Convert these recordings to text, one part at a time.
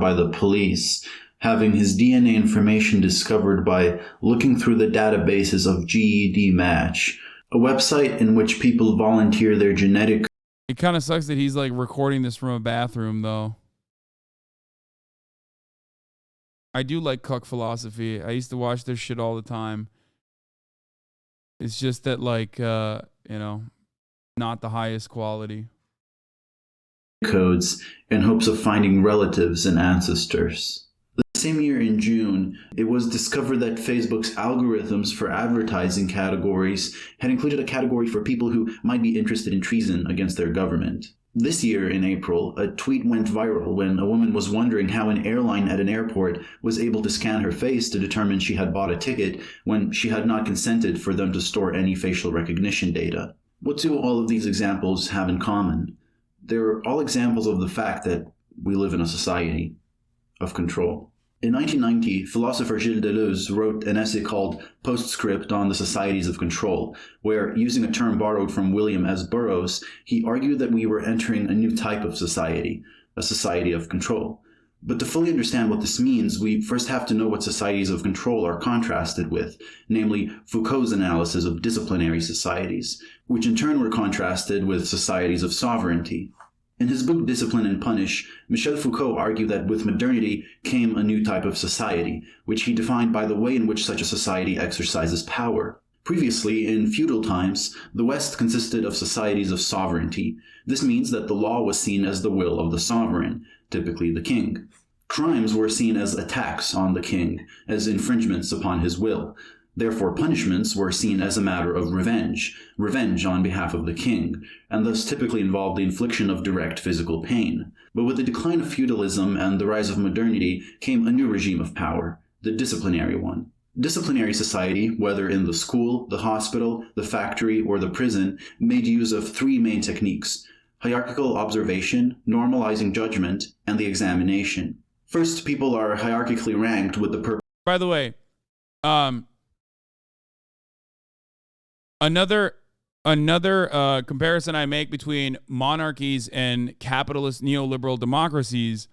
by the police, having his DNA information discovered by looking through the databases of GED Match, a website in which people volunteer their genetic. It kind of sucks that he's like recording this from a bathroom, though. I do like cuck philosophy. I used to watch this shit all the time. It's just that, like, not the highest quality. Codes in hopes of finding relatives and ancestors. The same year in June, it was discovered that Facebook's algorithms for advertising categories had included a category for people who might be interested in treason against their government. This year, in April, a tweet went viral when a woman was wondering how an airline at an airport was able to scan her face to determine she had bought a ticket when she had not consented for them to store any facial recognition data. What do all of these examples have in common? They're all examples of the fact that we live in a society of control. In 1990, philosopher Gilles Deleuze wrote an essay called Postscript on the Societies of Control, where, using a term borrowed from William S. Burroughs, he argued that we were entering a new type of society, a society of control. But to fully understand what this means, we first have to know what societies of control are contrasted with, namely Foucault's analysis of disciplinary societies, which in turn were contrasted with societies of sovereignty. In his book Discipline and Punish, Michel Foucault argued that with modernity came a new type of society, which he defined by the way in which such a society exercises power. Previously, in feudal times, the West consisted of societies of sovereignty. This means that the law was seen as the will of the sovereign, typically the king. Crimes were seen as attacks on the king, as infringements upon his will. Therefore, punishments were seen as a matter of revenge on behalf of the king, and thus typically involved the infliction of direct physical pain. But with the decline of feudalism and the rise of modernity came a new regime of power, the disciplinary one. Disciplinary society, whether in the school, the hospital, the factory, or the prison, made use of three main techniques: hierarchical observation, normalizing judgment, and the examination. First, people are hierarchically ranked with the purpose. By the way, Another comparison I make between monarchies and capitalist neoliberal democracies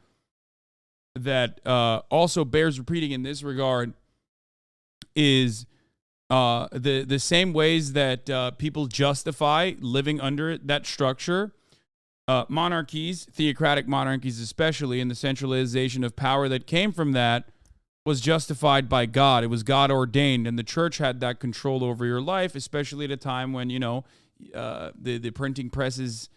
that also bears repeating in this regard is the same ways that people justify living under that structure. Monarchies, theocratic monarchies especially, and the centralization of power that came from that was justified by God. It was God ordained, and the church had that control over your life, especially at a time when, the printing press is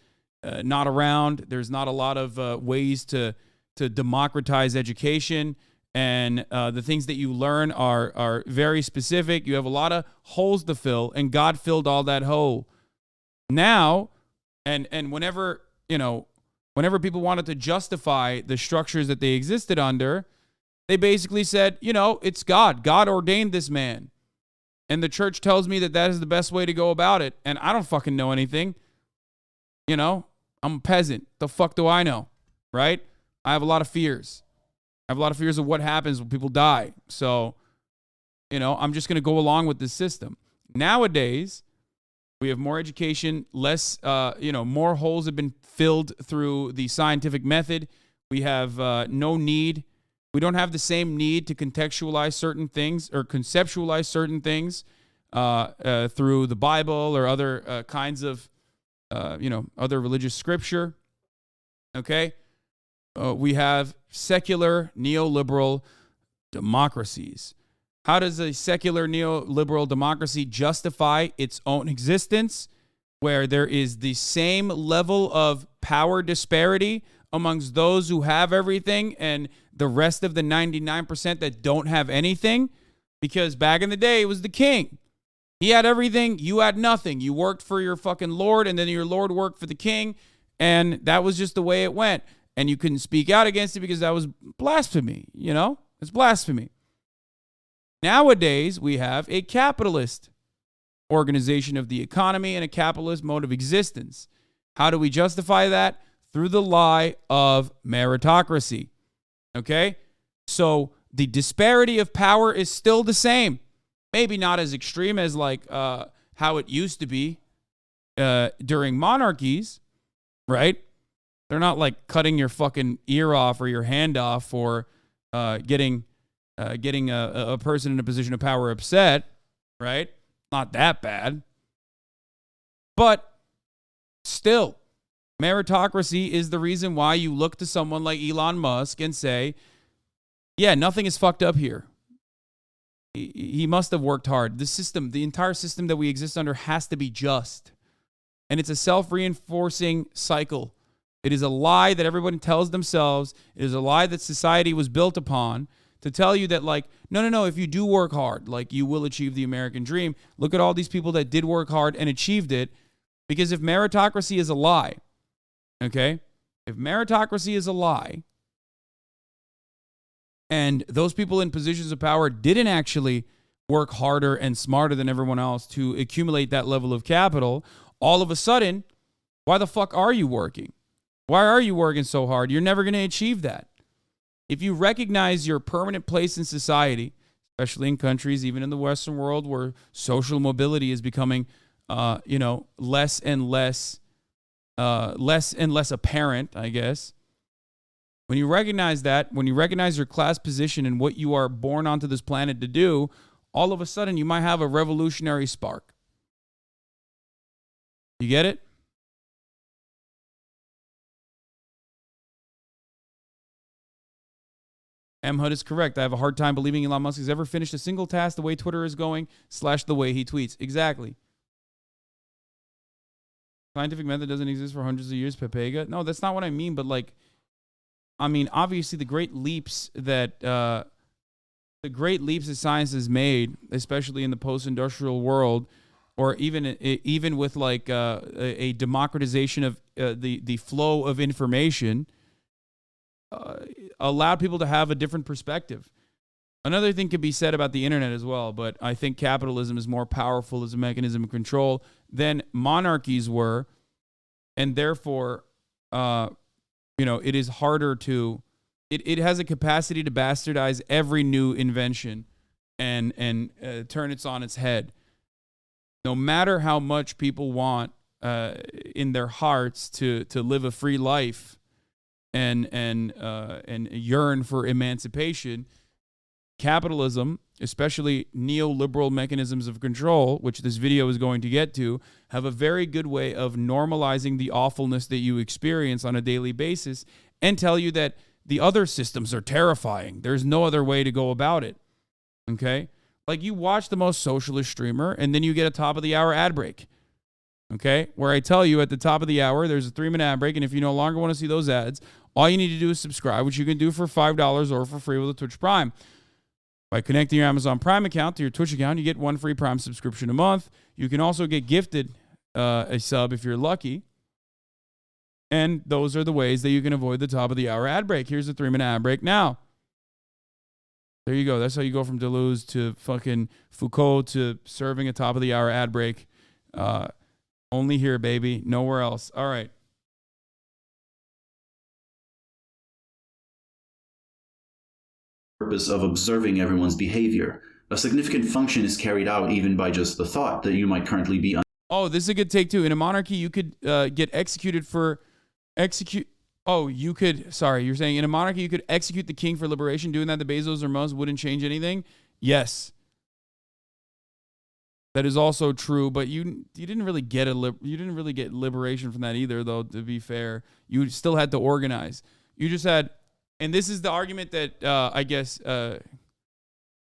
not around. There's not a lot of ways to democratize education, and the things that you learn are very specific. You have a lot of holes to fill, and God filled all that hole. Now, and whenever people wanted to justify the structures that they existed under, they basically said, it's God. God ordained this man. And the church tells me that is the best way to go about it. And I don't fucking know anything. I'm a peasant. The fuck do I know? Right? I have a lot of fears. I have a lot of fears of what happens when people die. So, I'm just going to go along with this system. Nowadays, we have more education, less, more holes have been filled through the scientific method. We have no need. We don't have the same need to contextualize certain things or conceptualize certain things through the Bible or other kinds of, other religious scripture. Okay? We have secular neoliberal democracies. How does a secular neoliberal democracy justify its own existence, where there is the same level of power disparity amongst those who have everything and the rest of the 99% that don't have anything? Because back in the day, it was the king. He had everything. You had nothing. You worked for your fucking lord, and then your lord worked for the king, and that was just the way it went. And you couldn't speak out against it because that was blasphemy. It's blasphemy. Nowadays, we have a capitalist organization of the economy and a capitalist mode of existence. How do we justify that? Through the lie of meritocracy. Okay? So the disparity of power is still the same. Maybe not as extreme as how it used to be during monarchies, right? They're not like cutting your fucking ear off or your hand off for getting a person in a position of power upset, right? Not that bad. But still, meritocracy is the reason why you look to someone like Elon Musk and say, yeah, nothing is fucked up here. He must have worked hard. The system, the entire system that we exist under has to be just. And it's a self-reinforcing cycle. It is a lie that everyone tells themselves. It is a lie that society was built upon to tell you that, like, no, if you do work hard, like, you will achieve the American dream. Look at all these people that did work hard and achieved it. Because if meritocracy is a lie, okay? If meritocracy is a lie, and those people in positions of power didn't actually work harder and smarter than everyone else to accumulate that level of capital, all of a sudden, why the fuck are you working? Why are you working so hard? You're never going to achieve that. If you recognize your permanent place in society, especially in countries, even in the Western world, where social mobility is becoming, less and less apparent, I guess. When you recognize that, when you recognize your class position and what you are born onto this planet to do, all of a sudden you might have a revolutionary spark. You get it? M. Hud is correct. I have a hard time believing Elon Musk has ever finished a single task the way Twitter is going / the way he tweets. Exactly. Scientific method doesn't exist for hundreds of years, Pepega. No, that's not what I mean. But obviously the great leaps that science has made, especially in the post-industrial world, or even with a democratization of the flow of information, allowed people to have a different perspective. Another thing could be said about the internet as well, but I think capitalism is more powerful as a mechanism of control than monarchies were, and therefore, it is harder to. It has a capacity to bastardize every new invention and turn it on its head. No matter how much people want in their hearts to live a free life and yearn for emancipation, capitalism, especially neoliberal mechanisms of control, which this video is going to get to, have a very good way of normalizing the awfulness that you experience on a daily basis and tell you that the other systems are terrifying. There's no other way to go about it. Okay? Like, you watch the most socialist streamer and then you get a top of the hour ad break. Okay? Where I tell you at the top of the hour, there's a 3-minute ad break, and if you no longer want to see those ads, all you need to do is subscribe, which you can do for $5 or for free with a Twitch Prime. By connecting your Amazon Prime account to your Twitch account, you get 1 free Prime subscription a month. You can also get gifted a sub if you're lucky. And those are the ways that you can avoid the top of the hour ad break. Here's a 3-minute ad break now. There you go. That's how you go from Deleuze to fucking Foucault to serving a top of the hour ad break. Only here, baby. Nowhere else. All right. Purpose of observing everyone's behavior. A significant function is carried out even by just the thought that you might currently be. Oh, this is a good take too. In a monarchy, you could get executed for execute. Oh, you could. Sorry, you're saying in a monarchy you could execute the king for liberation. Doing that to Bezos or Musk wouldn't change anything. Yes, that is also true. But you didn't really get liberation from that either, though. To be fair, you still had to organize. You just had. And this is the argument that I guess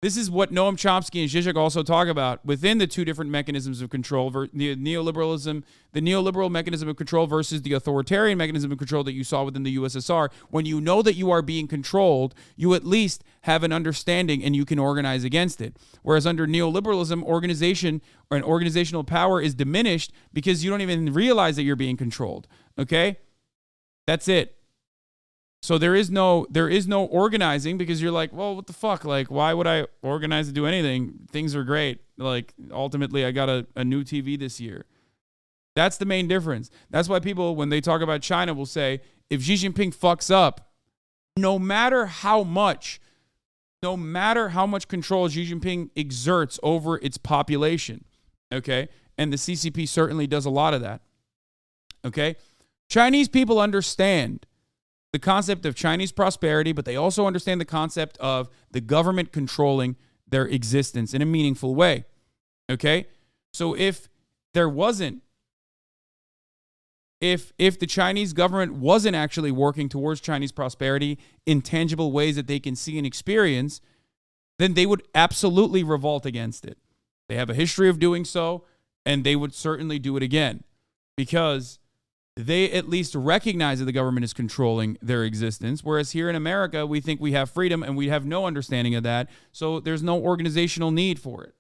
this is what Noam Chomsky and Zizek also talk about within the two different mechanisms of control: the neoliberalism, the neoliberal mechanism of control versus the authoritarian mechanism of control that you saw within the USSR. When you know that you are being controlled, you at least have an understanding and you can organize against it. Whereas under neoliberalism, organization or an organizational power is diminished because you don't even realize that you're being controlled. Okay, that's it. So there is no organizing because you're like, well, what the fuck? Like, why would I organize to do anything? Things are great. Like, ultimately, I got a new TV this year. That's the main difference. That's why people, when they talk about China, will say, if Xi Jinping fucks up, no matter how much control Xi Jinping exerts over its population, okay? And the CCP certainly does a lot of that, okay? Chinese people understand the concept of Chinese prosperity, but they also understand the concept of the government controlling their existence in a meaningful way. Okay? So if there wasn't, if the Chinese government wasn't actually working towards Chinese prosperity in tangible ways that they can see and experience, then they would absolutely revolt against it. They have a history of doing so, and they would certainly do it again because they at least recognize that the government is controlling their existence, whereas here in America, we think we have freedom and we have no understanding of that, so there's no organizational need for it.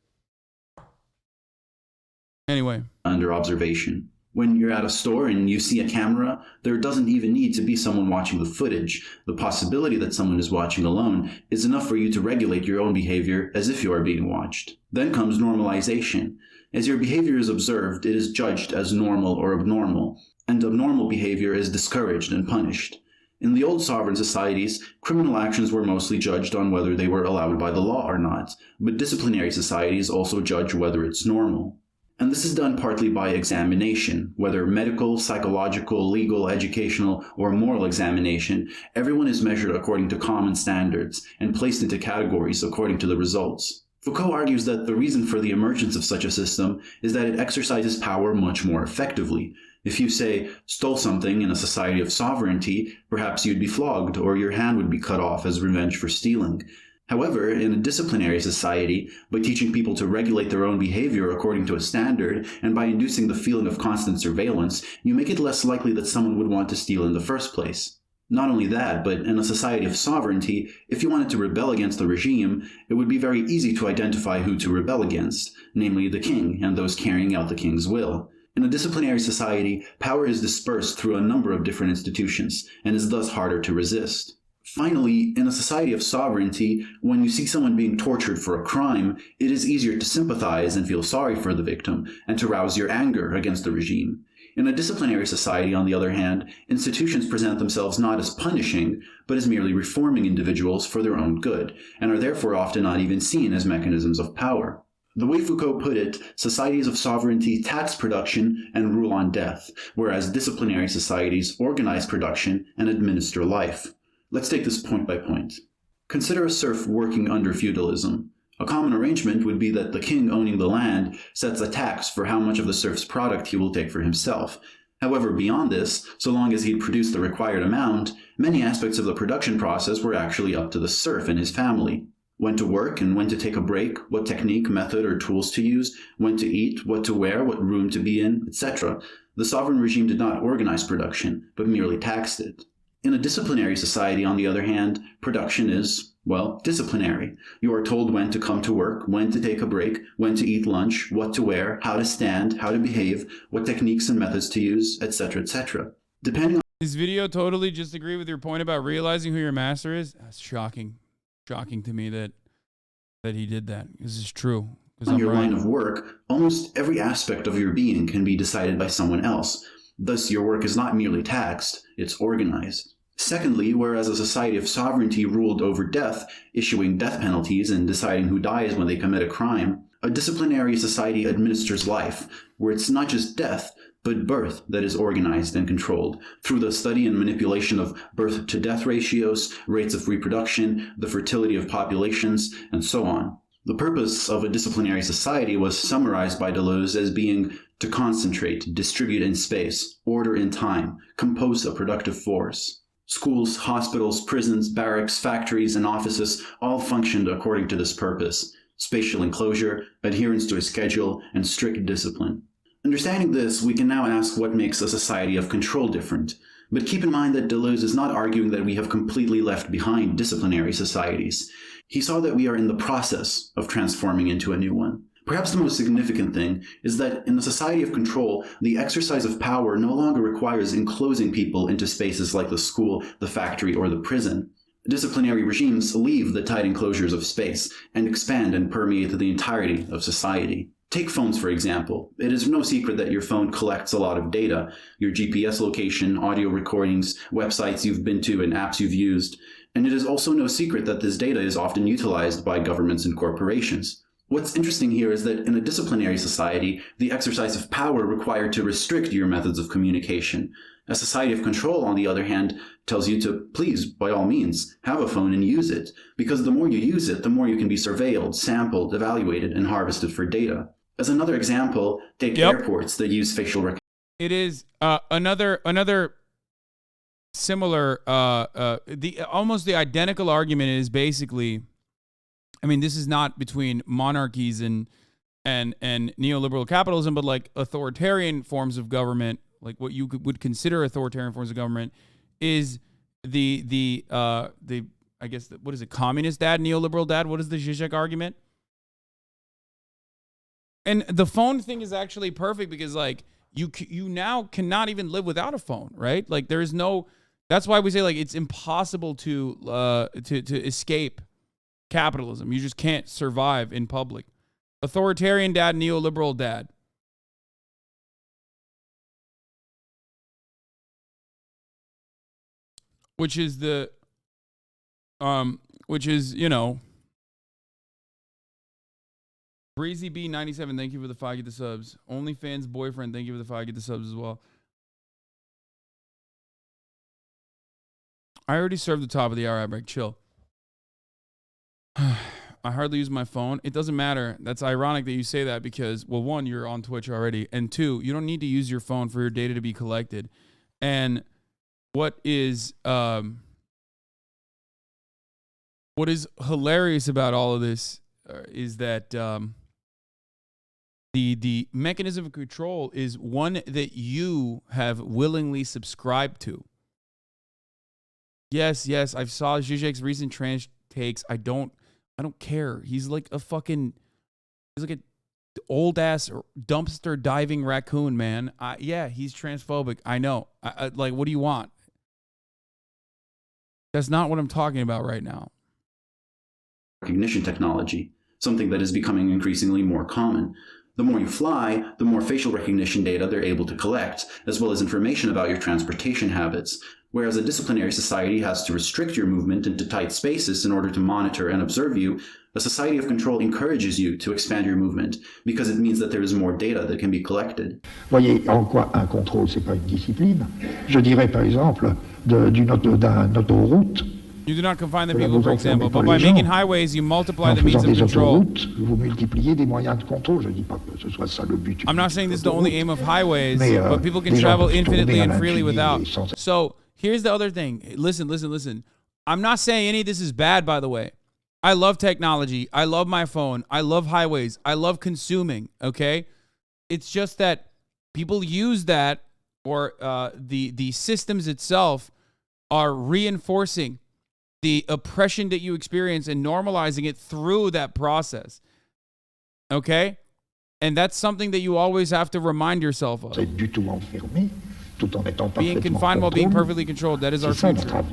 Anyway. Under observation. When you're at a store and you see a camera, there doesn't even need to be someone watching the footage. The possibility that someone is watching alone is enough for you to regulate your own behavior as if you are being watched. Then comes normalization. As your behavior is observed, it is judged as normal or abnormal, and abnormal behavior is discouraged and punished. In the old sovereign societies, criminal actions were mostly judged on whether they were allowed by the law or not, but disciplinary societies also judge whether it's normal. And this is done partly by examination, whether medical, psychological, legal, educational, or moral examination. Everyone is measured according to common standards and placed into categories according to the results. Foucault argues that the reason for the emergence of such a system is that it exercises power much more effectively. If you, say, stole something in a society of sovereignty, perhaps you'd be flogged or your hand would be cut off as revenge for stealing. However, in a disciplinary society, by teaching people to regulate their own behavior according to a standard, and by inducing the feeling of constant surveillance, you make it less likely that someone would want to steal in the first place. Not only that, but in a society of sovereignty, if you wanted to rebel against the regime, it would be very easy to identify who to rebel against, namely the king and those carrying out the king's will. In a disciplinary society, power is dispersed through a number of different institutions, and is thus harder to resist. Finally, in a society of sovereignty, when you see someone being tortured for a crime, it is easier to sympathize and feel sorry for the victim, and to rouse your anger against the regime. In a disciplinary society, on the other hand, institutions present themselves not as punishing, but as merely reforming individuals for their own good, and are therefore often not even seen as mechanisms of power. The way Foucault put it, societies of sovereignty tax production and rule on death, whereas disciplinary societies organize production and administer life. Let's take this point by point. Consider a serf working under feudalism. A common arrangement would be that the king owning the land sets a tax for how much of the serf's product he will take for himself. However, beyond this, so long as he'd produced the required amount, many aspects of the production process were actually up to the serf and his family. When to work and when to take a break, what technique, method, or tools to use, when to eat, what to wear, what room to be in, etc. The sovereign regime did not organize production, but merely taxed it. In a disciplinary society, on the other hand, production is, well, disciplinary. You are told when to come to work, when to take a break, when to eat lunch, what to wear, how to stand, how to behave, what techniques and methods to use, etc., etc. Depending on this video totally just agree with your point about realizing who your master is. That's shocking to me that he did that. This is true. on your line of work, almost every aspect of your being can be decided by someone else. Thus, your work is not merely taxed, it's organized. Secondly, whereas a society of sovereignty ruled over death, issuing death penalties and deciding who dies when they commit a crime, a disciplinary society administers life, where it's not just death, but birth that is organized and controlled, through the study and manipulation of birth-to-death ratios, rates of reproduction, the fertility of populations, and so on. The purpose of a disciplinary society was summarized by Deleuze as being to concentrate, distribute in space, order in time, compose a productive force. Schools, hospitals, prisons, barracks, factories, and offices all functioned according to this purpose: spatial enclosure, adherence to a schedule, and strict discipline. Understanding this, we can now ask what makes a society of control different. But keep in mind that Deleuze is not arguing that we have completely left behind disciplinary societies. He saw that we are in the process of transforming into a new one. Perhaps the most significant thing is that in a society of control, the exercise of power no longer requires enclosing people into spaces like the school, the factory, or the prison. Disciplinary regimes leave the tight enclosures of space and expand and permeate the entirety of society. Take phones, for example. It is no secret that your phone collects a lot of data: your GPS location, audio recordings, websites you've been to, and apps you've used. And it is also no secret that this data is often utilized by governments and corporations. What's interesting here is that in a disciplinary society, the exercise of power required to restrict your methods of communication. A society of control, on the other hand, tells you to please, by all means, have a phone and use it, because the more you use it, the more you can be surveilled, sampled, evaluated, and harvested for data. As another example, take airports that use facial recognition. It is another similar, almost the identical argument is basically, I mean, this is not between monarchies and neoliberal capitalism, but like authoritarian forms of government, like what you would consider authoritarian forms of government, is the I guess what is it, communist dad, neoliberal dad? What is the Zizek argument? And the phone thing is actually perfect because like you now cannot even live without a phone, right? Like there is no. That's why we say like it's impossible to escape capitalism. You just can't survive in public. Authoritarian dad, neoliberal dad. Which is, you know, Breezy B97, thank you for the 5 get the subs. OnlyFans boyfriend, thank you for the 5 get the subs as well. I already served the top of the hour, break. Chill. I hardly use my phone. It doesn't matter. That's ironic that you say that because, well, one, you're on Twitch already, and two, you don't need to use your phone for your data to be collected. And what is hilarious about all of this is that the mechanism of control is one that you have willingly subscribed to. Yes, I saw Zizek's recent trans takes. I don't care. He's like a old ass dumpster diving raccoon, man. Yeah, he's transphobic. I know. Like, what do you want? That's not what I'm talking about right now. Recognition technology, something that is becoming increasingly more common. The more you fly, the more facial recognition data they're able to collect, as well as information about your transportation habits. Whereas a disciplinary society has to restrict your movement into tight spaces in order to monitor and observe you, a society of control encourages you to expand your movement because it means that there is more data that can be collected. Voyez en quoi un contrôle, c'est pas une discipline. Je dirais par exemple d'un autoroute. You do not confine the people, for example, but by making highways, you multiply the means of control. Vous multipliez des moyens de contrôle. Je dis pas que ce soit ça le but. I'm not saying this is the only aim of highways, but people can travel infinitely and freely without. So here's the other thing. Listen. I'm not saying any of this is bad, by the way. I love technology. I love my phone. I love highways. I love consuming, okay? It's just that people use that, or the systems itself are reinforcing the oppression that you experience and normalizing it through that process. Okay? And that's something that you always have to remind yourself of. Being confined while being perfectly controlled, that is our future.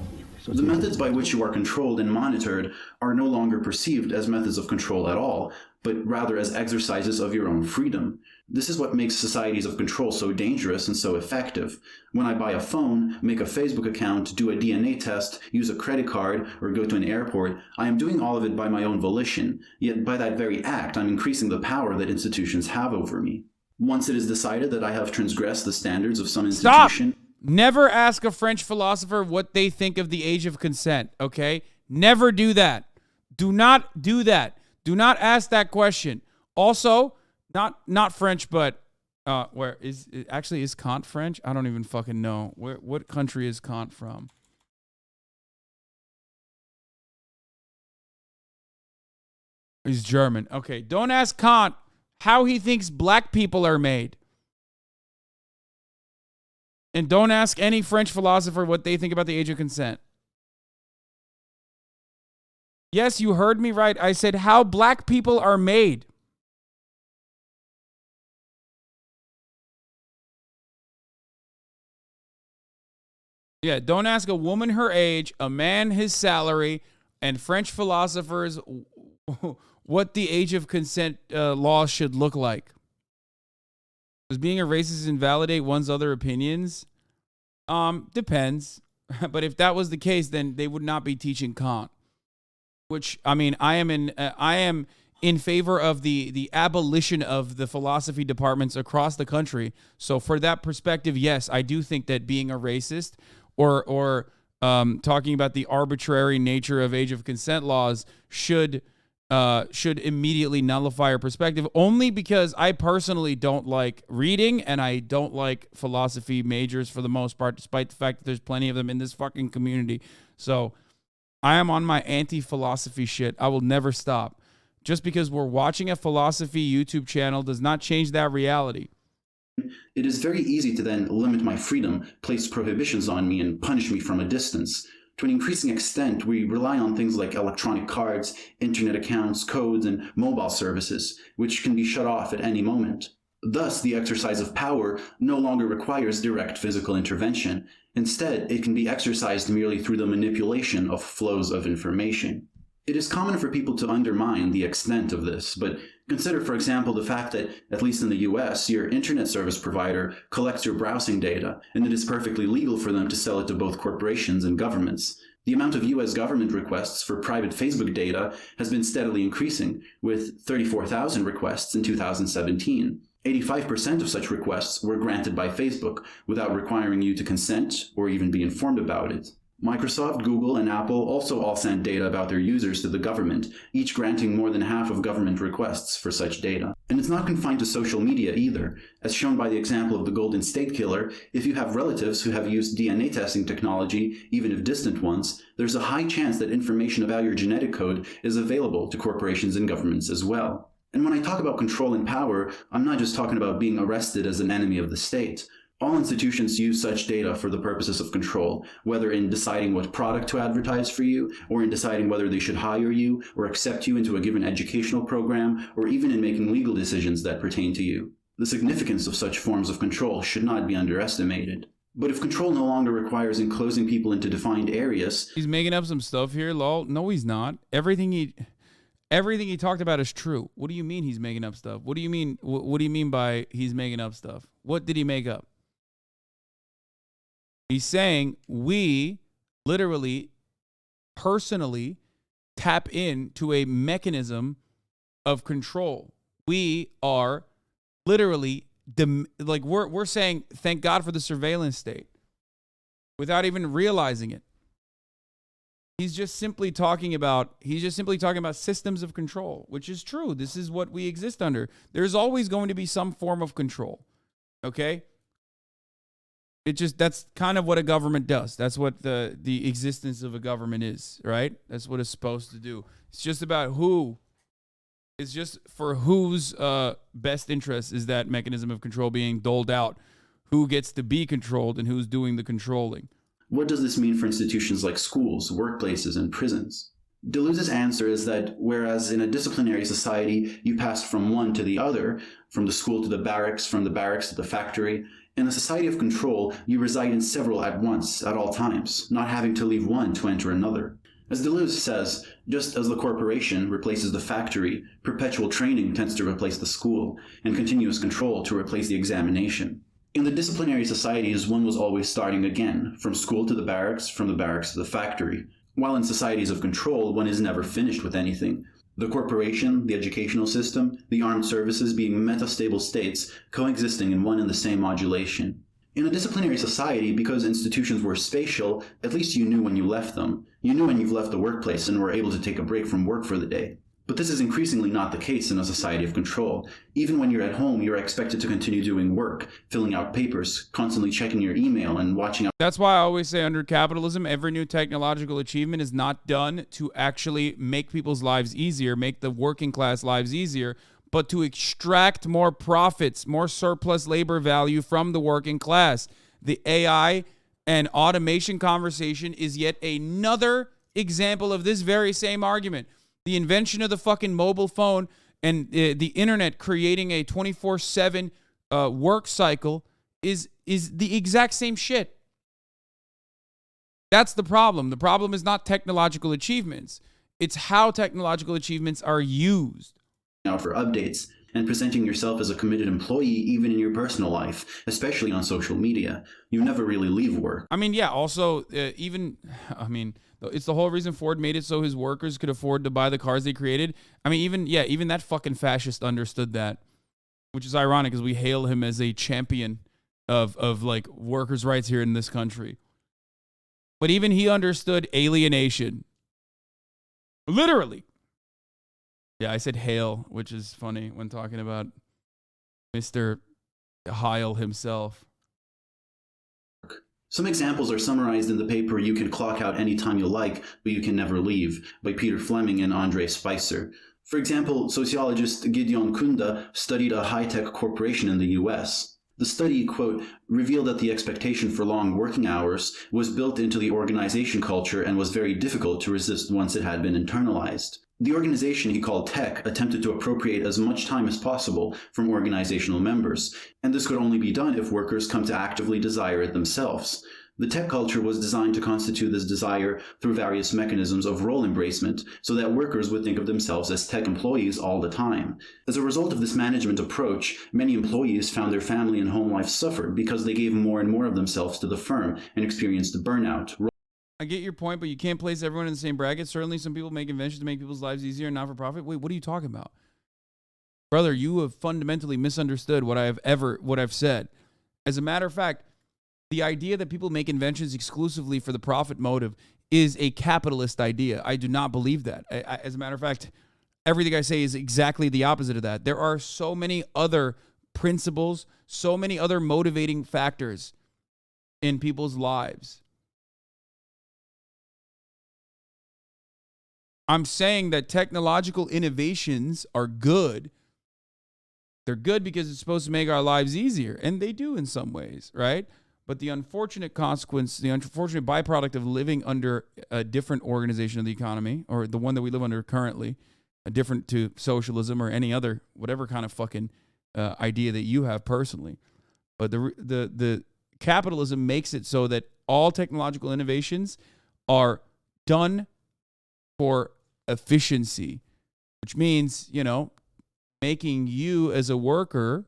The methods by which you are controlled and monitored are no longer perceived as methods of control at all, but rather as exercises of your own freedom. This is what makes societies of control so dangerous and so effective. When I buy a phone, make a Facebook account, do a DNA test, use a credit card, or go to an airport, I am doing all of it by my own volition. Yet by that very act, I'm increasing the power that institutions have over me. Once it is decided that I have transgressed the standards of some institution... Stop! Never ask a French philosopher what they think of the age of consent, okay? Never do that. Do not do that. Do not ask that question. Also, not French, but where is Kant French? I don't even fucking know. What country is Kant from? He's German. Okay, don't ask Kant how he thinks black people are made. And don't ask any French philosopher what they think about the age of consent. Yes, you heard me right. I said how black people are made. Yeah, don't ask a woman her age, a man his salary, and French philosophers what the age of consent law should look like. Does being a racist invalidate one's other opinions? Depends. But if that was the case, then they would not be teaching Kant. Which, I mean, I am in favor of the abolition of the philosophy departments across the country. So for that perspective, yes, I do think that being a racist or talking about the arbitrary nature of age of consent laws should immediately nullify our perspective, only because I personally don't like reading and I don't like philosophy majors for the most part, despite the fact that there's plenty of them in this fucking community. So I am on my anti-philosophy shit. I will never stop. Just because we're watching a philosophy YouTube channel does not change that reality. It is very easy to then limit my freedom, place prohibitions on me, and punish me from a distance. To an increasing extent, we rely on things like electronic cards, internet accounts, codes, and mobile services, which can be shut off at any moment. Thus, the exercise of power no longer requires direct physical intervention. Instead, it can be exercised merely through the manipulation of flows of information. It is common for people to undermine the extent of this, but consider, for example, the fact that, at least in the US, your internet service provider collects your browsing data, and it is perfectly legal for them to sell it to both corporations and governments. The amount of US government requests for private Facebook data has been steadily increasing, with 34,000 requests in 2017. 85% of such requests were granted by Facebook without requiring you to consent or even be informed about it. Microsoft, Google, and Apple also all send data about their users to the government, each granting more than half of government requests for such data. And it's not confined to social media either. As shown by the example of the Golden State Killer, if you have relatives who have used DNA testing technology, even if distant ones, there's a high chance that information about your genetic code is available to corporations and governments as well. And when I talk about control and power, I'm not just talking about being arrested as an enemy of the state. All institutions use such data for the purposes of control, whether in deciding what product to advertise for you, or in deciding whether they should hire you, or accept you into a given educational program, or even in making legal decisions that pertain to you. The significance of such forms of control should not be underestimated. But if control no longer requires enclosing people into defined areas... He's making up some stuff here, lol. No, he's not. Everything he talked about is true. What do you mean he's making up stuff? What do you mean? What do you mean by he's making up stuff? What did he make up? He's saying we literally, personally tap into a mechanism of control. We are literally, we're saying, thank God for the surveillance state without even realizing it. He's just simply talking about systems of control, which is true. This is what we exist under. There's always going to be some form of control. Okay? That's kind of what a government does. That's what the existence of a government is, right? That's what it's supposed to do. It's just about it's just for whose best interest is that mechanism of control being doled out, who gets to be controlled and who's doing the controlling. What does this mean for institutions like schools, workplaces, and prisons? Deleuze's answer is that whereas in a disciplinary society you pass from one to the other, from the school to the barracks, from the barracks to the factory, in a society of control, you reside in several at once, at all times, not having to leave one to enter another. As Deleuze says, just as the corporation replaces the factory, perpetual training tends to replace the school, and continuous control to replace the examination. In the disciplinary societies, one was always starting again, from school to the barracks, from the barracks to the factory. While in societies of control, one is never finished with anything. The corporation, the educational system, the armed services being metastable states coexisting in one and the same modulation. In a disciplinary society, because institutions were spatial, at least you knew when you left them. You knew when you've left the workplace and were able to take a break from work for the day. But this is increasingly not the case in a society of control. Even when you're at home, you're expected to continue doing work, filling out papers, constantly checking your email and watching out. That's why I always say under capitalism, every new technological achievement is not done to actually make people's lives easier, make the working class lives easier, but to extract more profits, more surplus labor value from the working class. The AI and automation conversation is yet another example of this very same argument. The invention of the fucking mobile phone and the internet creating a 24/7 work cycle is the exact same shit. That's the problem. The problem is not technological achievements. It's how technological achievements are used. Out for updates. and presenting yourself as a committed employee even in your personal life, especially on social media. You never really leave work. I mean, yeah, also, it's the whole reason Ford made it so his workers could afford to buy the cars they created. I mean, even that fucking fascist understood that, which is ironic because we hail him as a champion of like workers' rights here in this country. But even he understood alienation. Literally. Yeah, I said hail, which is funny when talking about Mr. Heil himself. Some examples are summarized in the paper You Can Clock Out Anytime You Like, But You Can Never Leave by Peter Fleming and Andre Spicer. For example, sociologist Gideon Kunda studied a high-tech corporation in the US. The study, quote, revealed that the expectation for long working hours was built into the organization culture and was very difficult to resist once it had been internalized. The organization he called Tech attempted to appropriate as much time as possible from organizational members, and this could only be done if workers come to actively desire it themselves. The tech culture was designed to constitute this desire through various mechanisms of role embracement so that workers would think of themselves as tech employees all the time. As a result of this management approach, many employees found their family and home life suffered because they gave more and more of themselves to the firm and experienced burnout. I get your point, but you can't place everyone in the same bracket. Certainly some people make inventions to make people's lives easier and not for profit. Wait, what are you talking about? Brother, you have fundamentally misunderstood what I've said. As a matter of fact, the idea that people make inventions exclusively for the profit motive is a capitalist idea. I do not believe that. As a matter of fact, everything I say is exactly the opposite of that. There are so many other principles, so many other motivating factors in people's lives. I'm saying that technological innovations are good. They're good because it's supposed to make our lives easier, and they do in some ways, right? But the unfortunate consequence, the unfortunate byproduct of living under a different organization of the economy, or the one that we live under currently, different to socialism or any other, whatever kind of fucking idea that you have personally. But the capitalism makes it so that all technological innovations are done for efficiency, which means, making you as a worker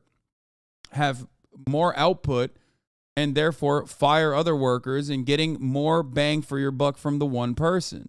have more output and therefore fire other workers and getting more bang for your buck from the one person.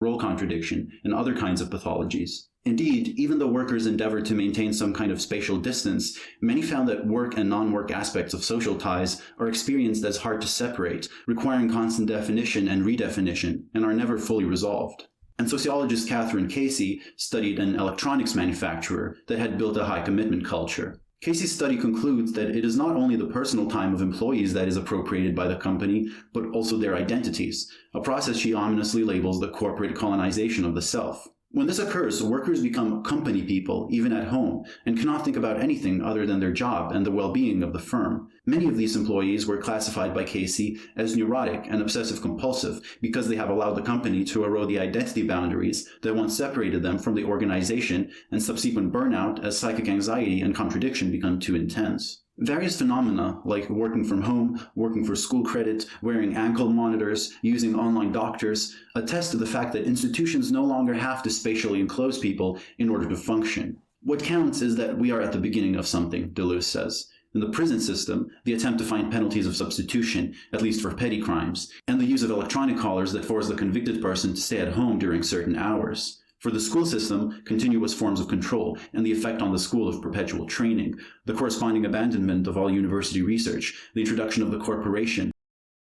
Role contradiction, and other kinds of pathologies. Indeed, even though workers endeavored to maintain some kind of spatial distance, many found that work and non-work aspects of social ties are experienced as hard to separate, requiring constant definition and redefinition, and are never fully resolved. And sociologist Catherine Casey studied an electronics manufacturer that had built a high-commitment culture. Casey's study concludes that it is not only the personal time of employees that is appropriated by the company, but also their identities, a process she ominously labels the corporate colonization of the self. When this occurs, workers become company people, even at home, and cannot think about anything other than their job and the well-being of the firm. Many of these employees were classified by Casey as neurotic and obsessive-compulsive because they have allowed the company to erode the identity boundaries that once separated them from the organization, and subsequent burnout as psychic anxiety and contradiction become too intense. Various phenomena, like working from home, working for school credit, wearing ankle monitors, using online doctors, attest to the fact that institutions no longer have to spatially enclose people in order to function. What counts is that we are at the beginning of something, Deleuze says. In the prison system, the attempt to find penalties of substitution, at least for petty crimes, and the use of electronic collars that force the convicted person to stay at home during certain hours. For the school system, continuous forms of control and the effect on the school of perpetual training, the corresponding abandonment of all university research, the introduction of the corporation.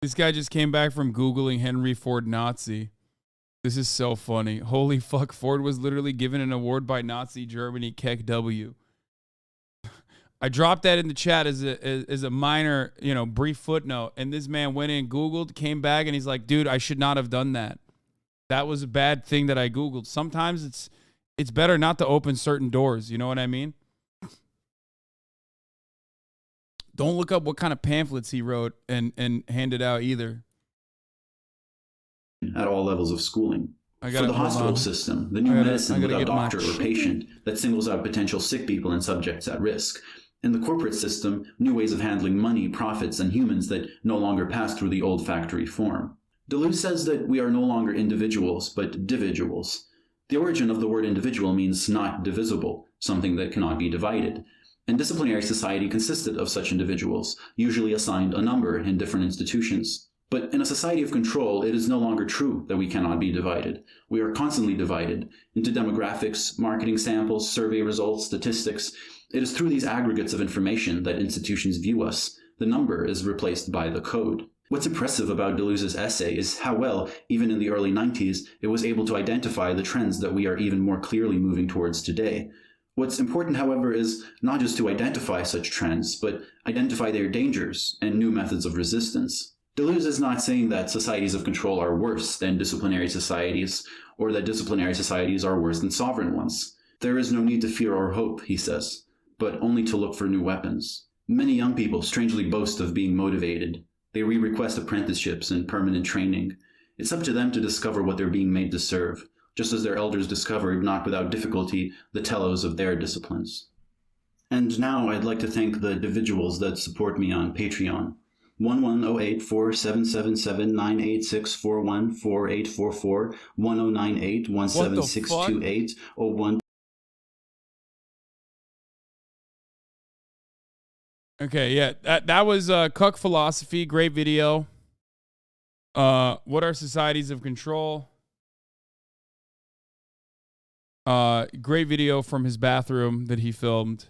This guy just came back from Googling Henry Ford Nazi. This is so funny. Holy fuck, Ford was literally given an award by Nazi Germany, Keck W. I dropped that in the chat as a minor, brief footnote, and this man went in, Googled, came back, and he's like, dude, I should not have done that. That was a bad thing that I Googled. Sometimes it's better not to open certain doors. You know what I mean? Don't look up what kind of pamphlets he wrote and handed out either. At all levels of schooling. For the hospital system, the new medicine without doctor or patient that singles out potential sick people and subjects at risk. In the corporate system, new ways of handling money, profits, and humans that no longer pass through the old factory form. Deleuze says that we are no longer individuals, but dividuals. The origin of the word individual means not divisible, something that cannot be divided. And disciplinary society consisted of such individuals, usually assigned a number in different institutions. But in a society of control, it is no longer true that we cannot be divided. We are constantly divided into demographics, marketing samples, survey results, statistics. It is through these aggregates of information that institutions view us. The number is replaced by the code. What's impressive about Deleuze's essay is how well, even in the early 90s, it was able to identify the trends that we are even more clearly moving towards today. What's important, however, is not just to identify such trends, but identify their dangers and new methods of resistance. Deleuze is not saying that societies of control are worse than disciplinary societies, or that disciplinary societies are worse than sovereign ones. There is no need to fear or hope, he says, but only to look for new weapons. Many young people strangely boast of being motivated. They re-request apprenticeships and permanent training. It's up to them to discover what they're being made to serve, just as their elders discovered, not without difficulty, the telos of their disciplines. And now I'd like to thank the individuals that support me on Patreon. 1108-4777-98641-4844, 1098-17628-01. Okay, yeah, that was Cuck Philosophy. Great video. What are societies of control? Great video from his bathroom that he filmed.